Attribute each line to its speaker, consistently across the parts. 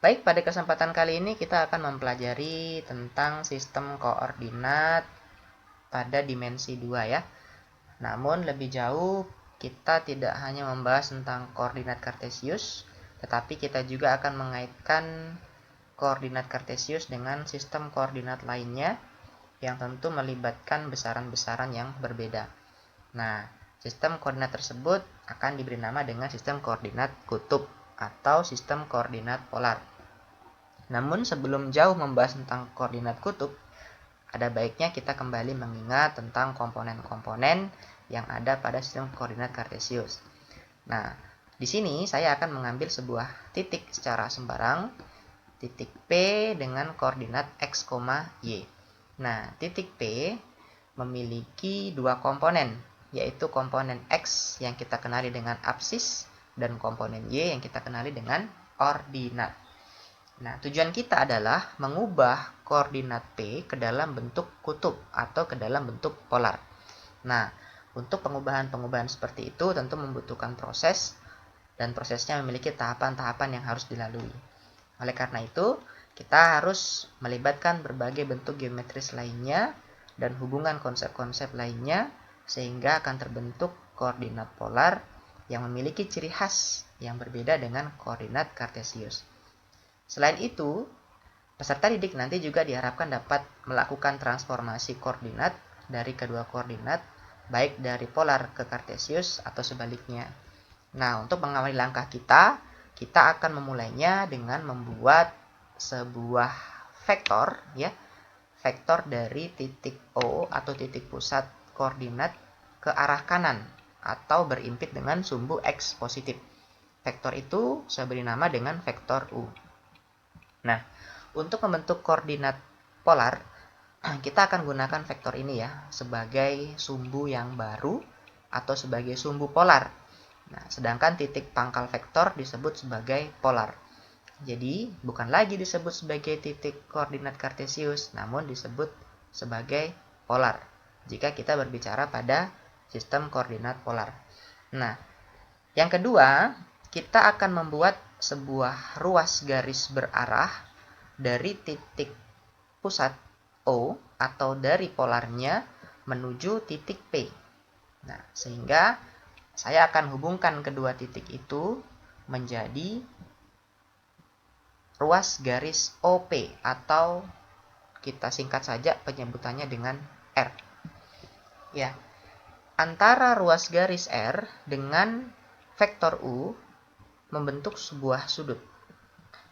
Speaker 1: Baik, pada kesempatan kali ini kita akan mempelajari tentang sistem koordinat pada dimensi 2 ya. Namun lebih jauh, kita tidak hanya membahas tentang koordinat kartesius, tetapi kita juga akan mengaitkan koordinat kartesius dengan sistem koordinat lainnya yang tentu melibatkan besaran-besaran yang berbeda. Nah, sistem koordinat tersebut akan diberi nama dengan sistem koordinat kutub atau sistem koordinat polar. Namun sebelum jauh membahas tentang koordinat kutub, ada baiknya kita kembali mengingat tentang komponen-komponen yang ada pada sistem koordinat kartesius. Nah, di sini saya akan mengambil sebuah titik secara sembarang, titik P dengan koordinat x, y. Nah, titik P memiliki dua komponen, yaitu komponen x yang kita kenali dengan absis dan komponen y yang kita kenali dengan ordinat. Nah, tujuan kita adalah mengubah koordinat P ke dalam bentuk kutub atau ke dalam bentuk polar. Nah, untuk pengubahan-pengubahan seperti itu tentu membutuhkan proses, dan prosesnya memiliki tahapan-tahapan yang harus dilalui. Oleh karena itu, kita harus melibatkan berbagai bentuk geometris lainnya dan hubungan konsep-konsep lainnya sehingga akan terbentuk koordinat polar yang memiliki ciri khas yang berbeda dengan koordinat kartesius. Selain itu, peserta didik nanti juga diharapkan dapat melakukan transformasi koordinat dari kedua koordinat, baik dari polar ke kartesius atau sebaliknya. Nah, untuk mengawali langkah kita akan memulainya dengan membuat sebuah vektor, ya, vektor dari titik O atau titik pusat koordinat ke arah kanan atau berimpit dengan sumbu X positif. Vektor itu saya beri nama dengan vektor U. Nah, untuk membentuk koordinat polar, kita akan gunakan vektor ini ya, sebagai sumbu yang baru atau sebagai sumbu polar. Nah, sedangkan titik pangkal vektor disebut sebagai polar. Jadi, bukan lagi disebut sebagai titik koordinat kartesius, namun disebut sebagai polar, jika kita berbicara pada sistem koordinat polar. Nah, yang kedua, kita akan membuat sebuah ruas garis berarah dari titik pusat O atau dari polarnya menuju titik P. Nah, sehingga saya akan hubungkan kedua titik itu menjadi ruas garis OP atau kita singkat saja penyebutannya dengan R. Ya, antara ruas garis R dengan vektor U membentuk sebuah sudut.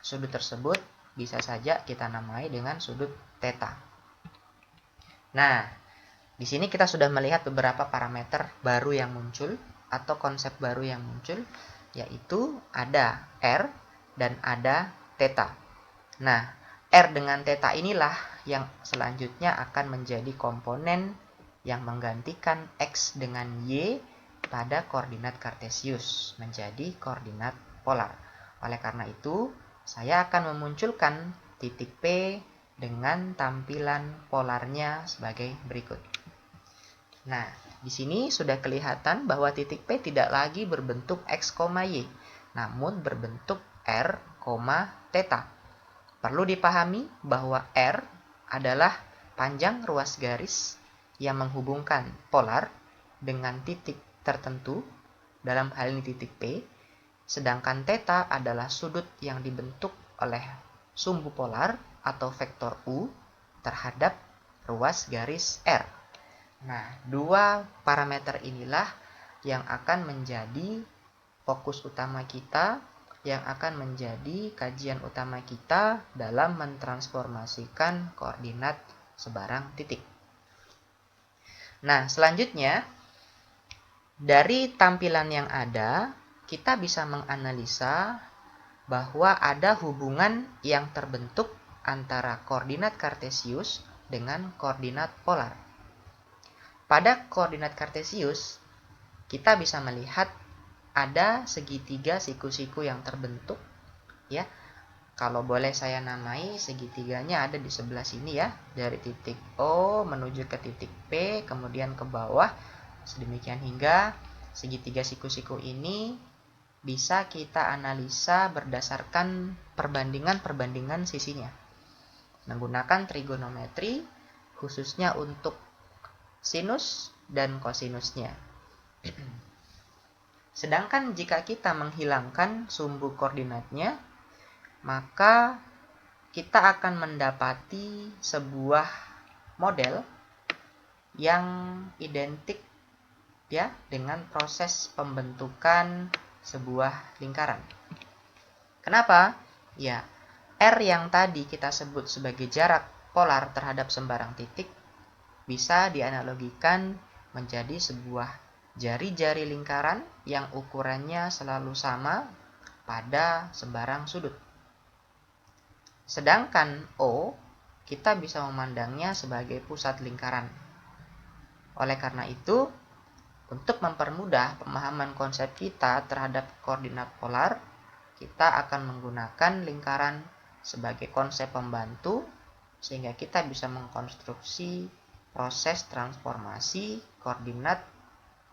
Speaker 1: Sudut tersebut bisa saja kita namai dengan sudut theta. Nah, di sini kita sudah melihat beberapa parameter baru yang muncul atau konsep baru yang muncul, yaitu ada R dan ada theta. Nah, R dengan theta inilah yang selanjutnya akan menjadi komponen yang menggantikan X dengan Y pada koordinat kartesius menjadi koordinat polar. Oleh karena itu, saya akan memunculkan titik P dengan tampilan polarnya sebagai berikut. Nah, di sini sudah kelihatan bahwa titik P tidak lagi berbentuk X, Y, namun berbentuk R, theta. Perlu dipahami bahwa R adalah panjang ruas garis yang menghubungkan polar dengan titik tertentu, dalam hal ini titik P, sedangkan theta adalah sudut yang dibentuk oleh sumbu polar atau vektor U terhadap ruas garis R. Nah, dua parameter inilah yang akan menjadi fokus utama kita, yang akan menjadi kajian utama kita dalam mentransformasikan koordinat sebarang titik. Nah, selanjutnya, dari tampilan yang ada, kita bisa menganalisa bahwa ada hubungan yang terbentuk antara koordinat kartesius dengan koordinat polar. Pada koordinat kartesius, kita bisa melihat ada segitiga siku-siku yang terbentuk, ya. Kalau boleh saya namai, segitiganya ada di sebelah sini ya, dari titik O menuju ke titik P, kemudian ke bawah, sedemikian hingga segitiga siku-siku ini bisa kita analisa berdasarkan perbandingan-perbandingan sisinya menggunakan trigonometri, khususnya untuk sinus dan kosinusnya. Sedangkan jika kita menghilangkan sumbu koordinatnya, maka kita akan mendapati sebuah model yang identik ya dengan proses pembentukan sebuah lingkaran. Kenapa? Ya, R yang tadi kita sebut sebagai jarak polar terhadap sembarang titik bisa dianalogikan menjadi sebuah jari-jari lingkaran yang ukurannya selalu sama pada sembarang sudut. Sedangkan O, kita bisa memandangnya sebagai pusat lingkaran. Oleh karena itu, untuk mempermudah pemahaman konsep kita terhadap koordinat polar, kita akan menggunakan lingkaran sebagai konsep pembantu, sehingga kita bisa mengkonstruksi proses transformasi koordinat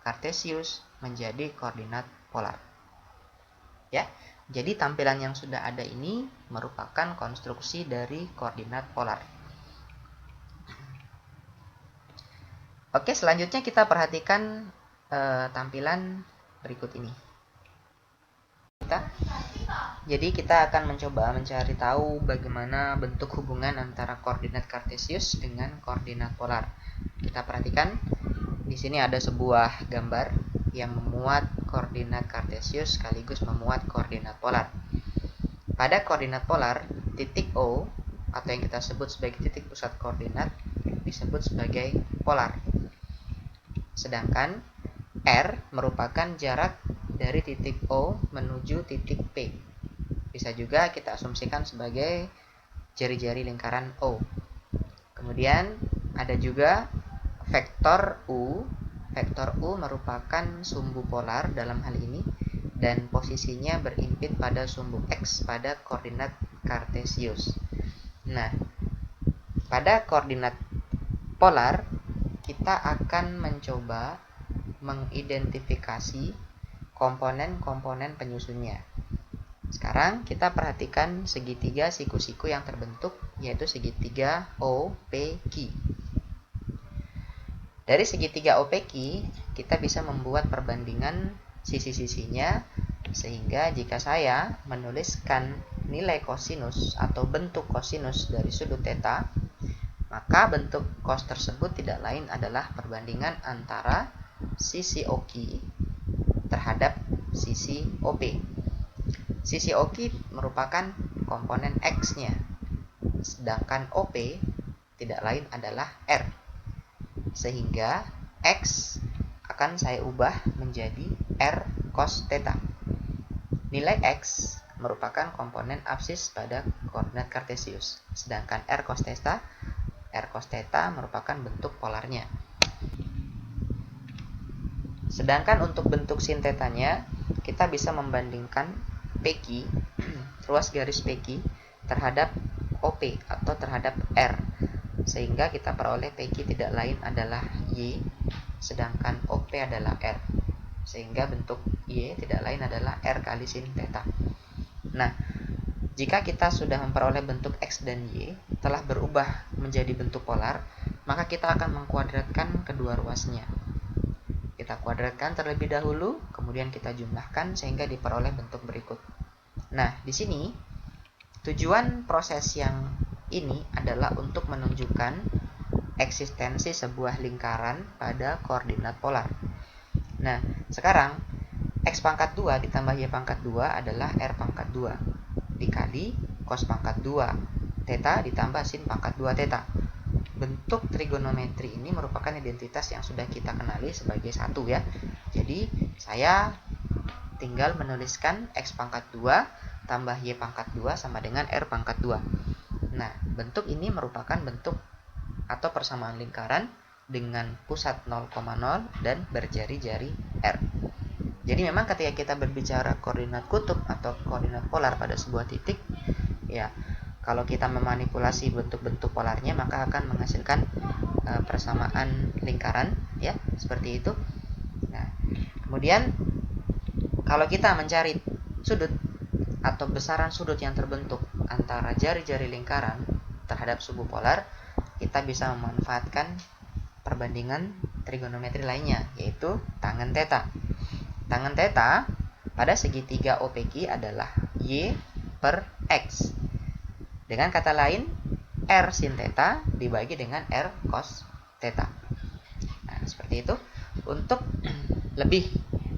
Speaker 1: Kartesius menjadi koordinat polar. Ya, jadi tampilan yang sudah ada ini merupakan konstruksi dari koordinat polar. Oke, selanjutnya kita perhatikan tampilan berikut ini. Jadi kita akan mencoba mencari tahu bagaimana bentuk hubungan antara koordinat Kartesius dengan koordinat polar. Kita perhatikan di sini ada sebuah gambar yang memuat koordinat Kartesius sekaligus memuat koordinat polar. Pada koordinat polar, titik O atau yang kita sebut sebagai titik pusat koordinat disebut sebagai polar. Sedangkan R merupakan jarak dari titik O menuju titik P. Bisa juga kita asumsikan sebagai jari-jari lingkaran O. Kemudian ada juga vektor U. Vektor U merupakan sumbu polar dalam hal ini dan posisinya berimpit pada sumbu X pada koordinat Kartesius. Nah, pada koordinat polar kita akan mencoba mengidentifikasi komponen-komponen penyusunnya. Sekarang kita perhatikan segitiga siku-siku yang terbentuk, yaitu segitiga OPQ. Dari segitiga OPQ, kita bisa membuat perbandingan sisi-sisinya, sehingga jika saya menuliskan nilai kosinus atau bentuk kosinus dari sudut theta, maka bentuk cos tersebut tidak lain adalah perbandingan antara sisi OQ terhadap sisi OP. Sisi OQ merupakan komponen X-nya, sedangkan OP tidak lain adalah R. Sehingga X akan saya ubah menjadi R cos theta. Nilai X merupakan komponen absis pada koordinat Kartesius, sedangkan R cos theta merupakan bentuk polarnya. Sedangkan untuk bentuk sin tetanya, kita bisa membandingkan PQ, ruas garis PQ, terhadap OP atau terhadap R. Sehingga kita peroleh PQ tidak lain adalah Y, sedangkan OP adalah R. Sehingga bentuk Y tidak lain adalah R kali sin theta. Nah, jika kita sudah memperoleh bentuk X dan Y telah berubah menjadi bentuk polar, maka kita akan mengkuadratkan kedua ruasnya. Kita kuadratkan terlebih dahulu, kemudian kita jumlahkan sehingga diperoleh bentuk berikut. Nah, di sini tujuan proses yang ini adalah untuk menunjukkan eksistensi sebuah lingkaran pada koordinat polar. Nah, sekarang X pangkat 2 ditambah Y pangkat 2 adalah R pangkat 2 dikali cos pangkat 2 theta ditambah sin pangkat 2 theta. Bentuk trigonometri ini merupakan identitas yang sudah kita kenali sebagai satu ya. Jadi saya tinggal menuliskan X pangkat 2 tambah Y pangkat 2 sama dengan R pangkat 2. Nah, bentuk ini merupakan bentuk atau persamaan lingkaran dengan pusat 0,0 dan berjari-jari R. Jadi memang ketika kita berbicara koordinat kutub atau koordinat polar pada sebuah titik, ya kalau kita memanipulasi bentuk-bentuk polarnya maka akan menghasilkan persamaan lingkaran ya, seperti itu. Nah, kemudian kalau kita mencari sudut atau besaran sudut yang terbentuk antara jari-jari lingkaran terhadap sumbu polar, kita bisa memanfaatkan perbandingan trigonometri lainnya, yaitu tangen theta. Tangen theta pada segitiga OPQ adalah Y per X. Dengan kata lain, R sin theta dibagi dengan R cos theta. Nah, seperti itu. Untuk lebih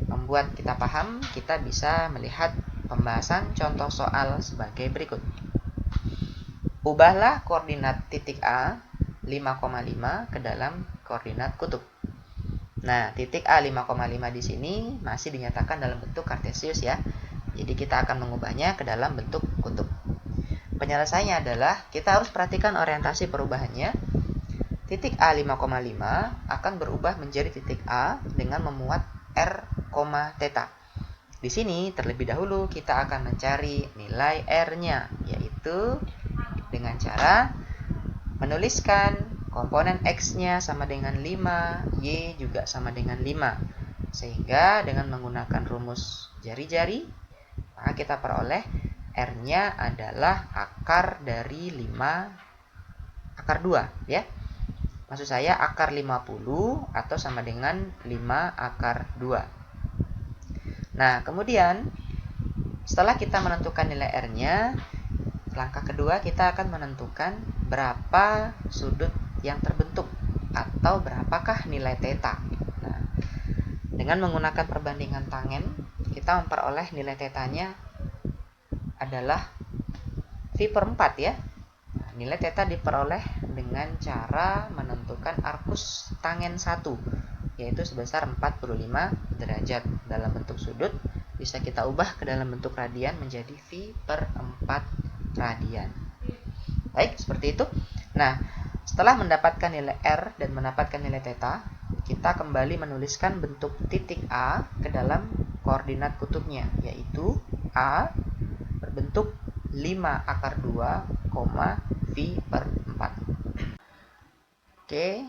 Speaker 1: membuat kita paham, kita bisa melihat pembahasan contoh soal sebagai berikut. Ubahlah koordinat titik A 5,5 ke dalam koordinat kutub. Nah, titik A 5,5 di sini masih dinyatakan dalam bentuk kartesius ya. Jadi kita akan mengubahnya ke dalam bentuk kutub. Penyelesaiannya adalah kita harus perhatikan orientasi perubahannya. Titik A 5,5 akan berubah menjadi titik A dengan memuat R, theta. Di sini terlebih dahulu kita akan mencari nilai R-nya, yaitu dengan cara menuliskan komponen X-nya sama dengan 5, Y juga sama dengan 5. Sehingga dengan menggunakan rumus jari-jari, maka kita peroleh R-nya adalah akar dari 5 akar 2 ya. Maksud saya akar 50 atau sama dengan 5 akar 2. Nah, kemudian setelah kita menentukan nilai R-nya, langkah kedua kita akan menentukan berapa sudut yang terbentuk atau berapakah nilai theta. Nah, dengan menggunakan perbandingan tangen, kita memperoleh nilai theta-nya adalah V per 4 ya. Nah, nilai theta diperoleh dengan cara menentukan arcus tangen 1, yaitu sebesar 45 derajat. Dalam bentuk sudut bisa kita ubah ke dalam bentuk radian menjadi V per 4 radian. Baik, seperti itu. Nah, setelah mendapatkan nilai R dan mendapatkan nilai theta, kita kembali menuliskan bentuk titik A ke dalam koordinat kutubnya, yaitu A berbentuk 5 akar 2, V per 4. Oke,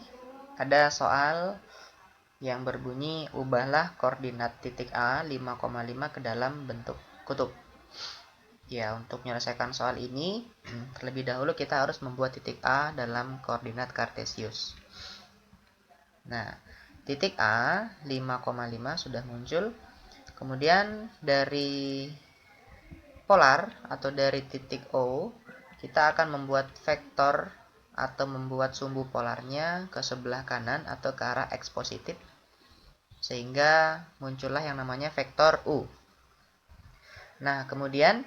Speaker 1: ada soal yang berbunyi ubahlah koordinat titik A 5,5 ke dalam bentuk kutub. Ya, untuk menyelesaikan soal ini, terlebih dahulu kita harus membuat titik A dalam koordinat kartesius. Nah, titik A 5,5 sudah muncul. Kemudian dari polar atau dari titik O, kita akan membuat vektor atau membuat sumbu polarnya ke sebelah kanan atau ke arah X positif, sehingga muncullah yang namanya vektor U. Nah, kemudian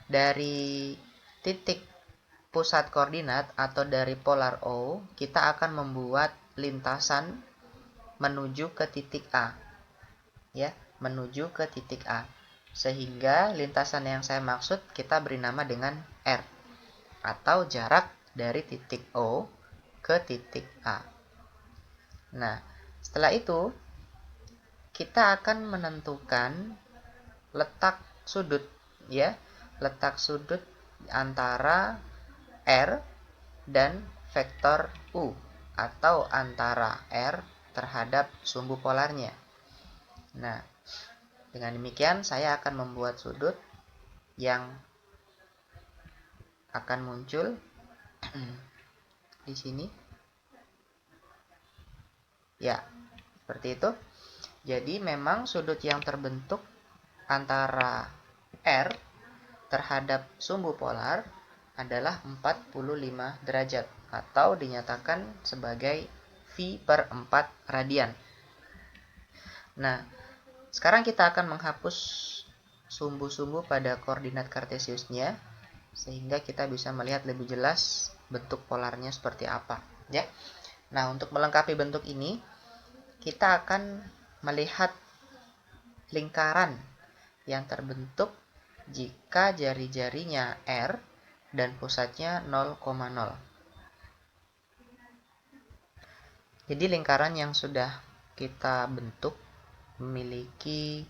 Speaker 1: dari titik pusat koordinat atau dari polar O, kita akan membuat lintasan menuju ke titik A. Ya, menuju ke titik A. Sehingga lintasan yang saya maksud kita beri nama dengan R, atau jarak dari titik O ke titik A. Nah, setelah itu kita akan menentukan letak sudut ya, letak sudut antara R dan vektor U atau antara R terhadap sumbu polarnya. Nah, dengan demikian saya akan membuat sudut yang akan muncul di sini. Ya, seperti itu. Jadi memang sudut yang terbentuk antara R terhadap sumbu polar adalah 45 derajat atau dinyatakan sebagai V per 4 radian. Nah, sekarang kita akan menghapus sumbu-sumbu pada koordinat kartesiusnya sehingga kita bisa melihat lebih jelas bentuk polarnya seperti apa ya. Nah, untuk melengkapi bentuk ini kita akan melihat lingkaran yang terbentuk jika jari-jarinya R dan pusatnya 0,0. Jadi lingkaran yang sudah kita bentuk memiliki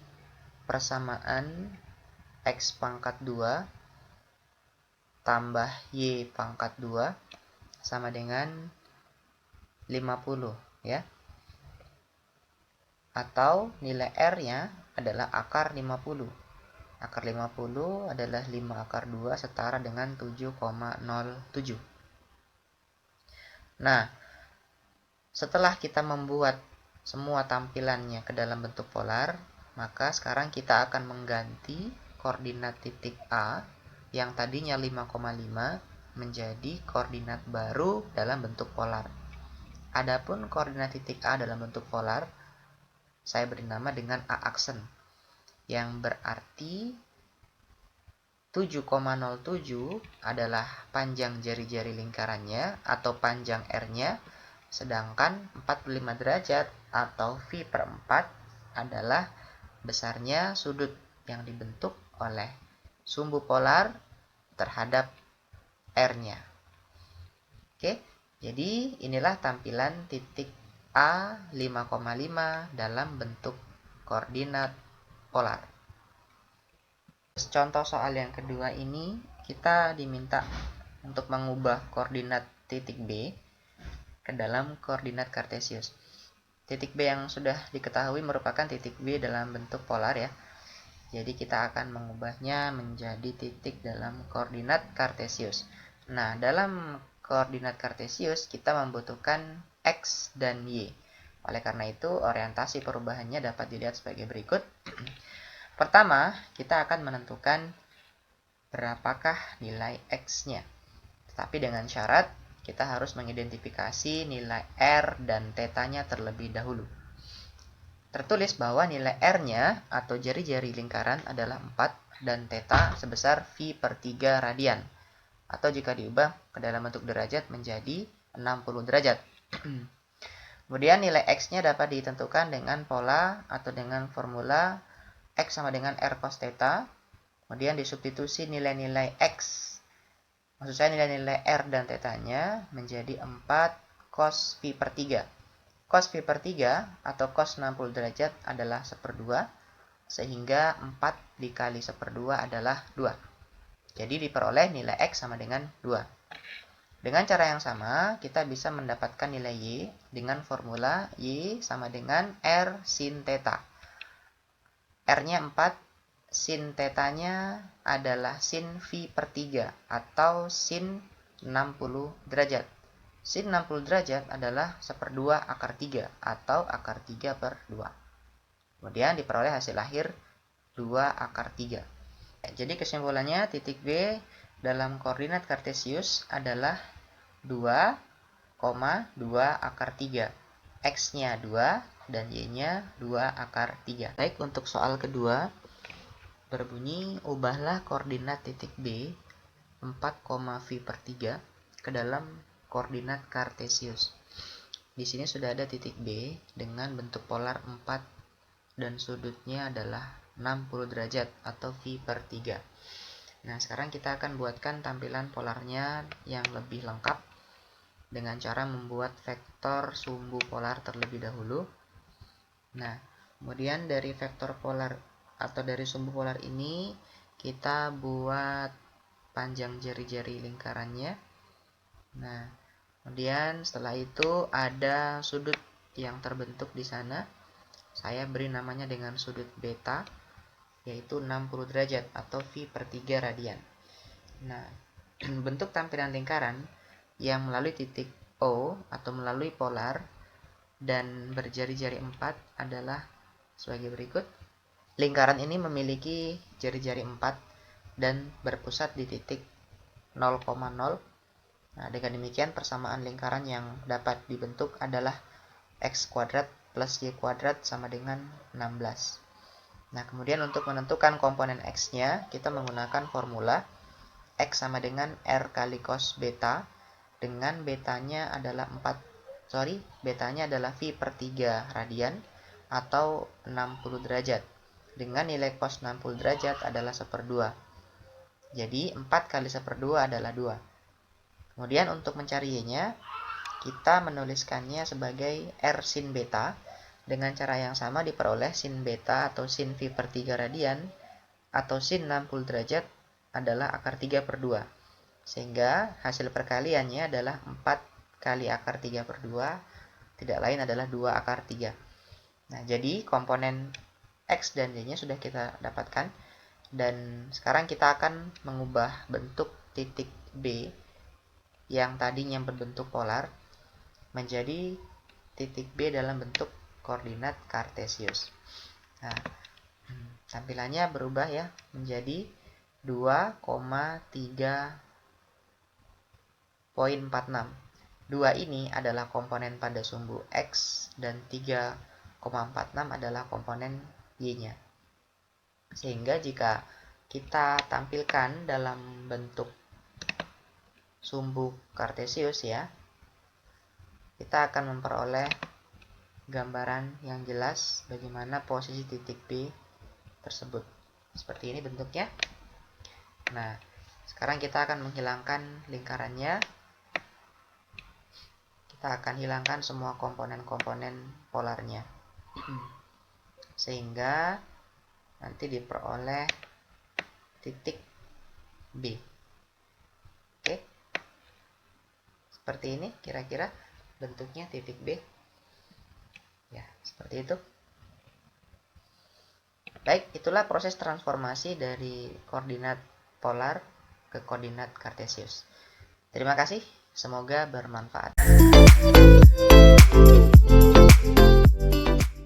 Speaker 1: persamaan X pangkat 2 tambah Y pangkat 2 sama dengan 50 ya. Atau nilai R-nya adalah akar 50. Akar 50 adalah 5 akar 2 setara dengan 7,07. Nah, setelah kita membuat semua tampilannya ke dalam bentuk polar, maka sekarang kita akan mengganti koordinat titik A yang tadinya 5,5 menjadi koordinat baru dalam bentuk polar. Adapun koordinat titik A dalam bentuk polar, saya beri nama dengan A aksen, yang berarti 7,07 adalah panjang jari-jari lingkarannya atau panjang R-nya, sedangkan 45 derajat atau V per 4 adalah besarnya sudut yang dibentuk oleh sumbu polar terhadap R-nya. Oke, jadi inilah tampilan titik A 5,5 dalam bentuk koordinat polar. Contoh soal yang kedua ini, kita diminta untuk mengubah koordinat titik B ke dalam koordinat kartesius. Titik B yang sudah diketahui merupakan titik B dalam bentuk polar ya. Jadi kita akan mengubahnya menjadi titik dalam koordinat kartesius. Nah, dalam koordinat kartesius kita membutuhkan X dan Y. Oleh karena itu, orientasi perubahannya dapat dilihat sebagai berikut. Pertama, kita akan menentukan berapakah nilai X-nya. Tetapi dengan syarat, kita harus mengidentifikasi nilai R dan θ-nya terlebih dahulu. Tertulis bahwa nilai R-nya atau jari-jari lingkaran adalah 4 dan θ sebesar V per 3 radian. Atau jika diubah ke dalam bentuk derajat menjadi 60 derajat. Kemudian nilai X-nya dapat ditentukan dengan pola atau dengan formula X sama dengan R cos θ. Kemudian disubstitusi nilai-nilai X. Maksud saya nilai-nilai R dan θ-nya menjadi 4 cos V per 3. Cos V per 3 atau cos 60 derajat adalah 1/2. Sehingga 4 dikali 1/2 adalah 2. Jadi diperoleh nilai X sama dengan 2. Dengan cara yang sama, kita bisa mendapatkan nilai Y dengan formula Y sama dengan R sin θ. R-nya 4, sin θ-nya adalah sin V per 3 atau sin 60 derajat. Sin 60 derajat adalah 1/2 akar 3 atau akar 3 per 2. Kemudian diperoleh hasil akhir 2 akar 3. Jadi kesimpulannya titik B dalam koordinat kartesius adalah 2,2 akar 3. X-nya 2 dan Y-nya 2 akar 3. Baik, untuk soal kedua berbunyi ubahlah koordinat titik B 4, V per 3 ke dalam koordinat kartesius. Di sini sudah ada titik B dengan bentuk polar 4 dan sudutnya adalah 60 derajat atau V per 3. Nah, sekarang kita akan buatkan tampilan polarnya yang lebih lengkap dengan cara membuat vektor sumbu polar terlebih dahulu. Nah, kemudian dari vektor polar atau dari sumbu polar ini kita buat panjang jari-jari lingkarannya. Nah, kemudian setelah itu ada sudut yang terbentuk di sana. Saya beri namanya dengan sudut beta, yaitu 60 derajat atau V per 3 radian. Nah, bentuk tampilan lingkaran yang melalui titik O atau melalui polar dan berjari-jari 4 adalah sebagai berikut. Lingkaran ini memiliki jari-jari 4 dan berpusat di titik 0,0. Nah, dengan demikian persamaan lingkaran yang dapat dibentuk adalah X kuadrat plus Y kuadrat sama dengan 16. Nah, kemudian untuk menentukan komponen X-nya, kita menggunakan formula X sama dengan R kali cos beta, dengan betanya adalah betanya adalah V per 3 radian atau 60 derajat, dengan nilai cos 60 derajat adalah 1/2. Jadi, 4 kali 1/2 adalah 2. Kemudian untuk mencari Y-nya, kita menuliskannya sebagai R sin beta. Dengan cara yang sama diperoleh sin beta atau sin V per 3 radian atau sin 60 derajat adalah akar 3 per 2. Sehingga hasil perkaliannya adalah 4 kali akar 3 per 2, tidak lain adalah 2 akar 3. Nah, jadi komponen X dan Y-nya sudah kita dapatkan. Dan sekarang kita akan mengubah bentuk titik B yang tadinya berbentuk polar menjadi titik B dalam bentuk koordinat kartesius. Nah, tampilannya berubah ya menjadi 2,3.46. 2 ini adalah komponen pada sumbu X dan 3,46 adalah komponen Y-nya. Sehingga jika kita tampilkan dalam bentuk sumbu kartesius ya, kita akan memperoleh gambaran yang jelas bagaimana posisi titik B tersebut. Seperti ini bentuknya. Nah, sekarang kita akan menghilangkan lingkarannya. Kita akan hilangkan semua komponen-komponen polarnya. Sehingga nanti diperoleh titik B. Oke. Seperti ini kira-kira bentuknya titik B. Ya, seperti itu. Baik, itulah proses transformasi dari koordinat polar ke koordinat kartesius. Terima kasih, semoga bermanfaat.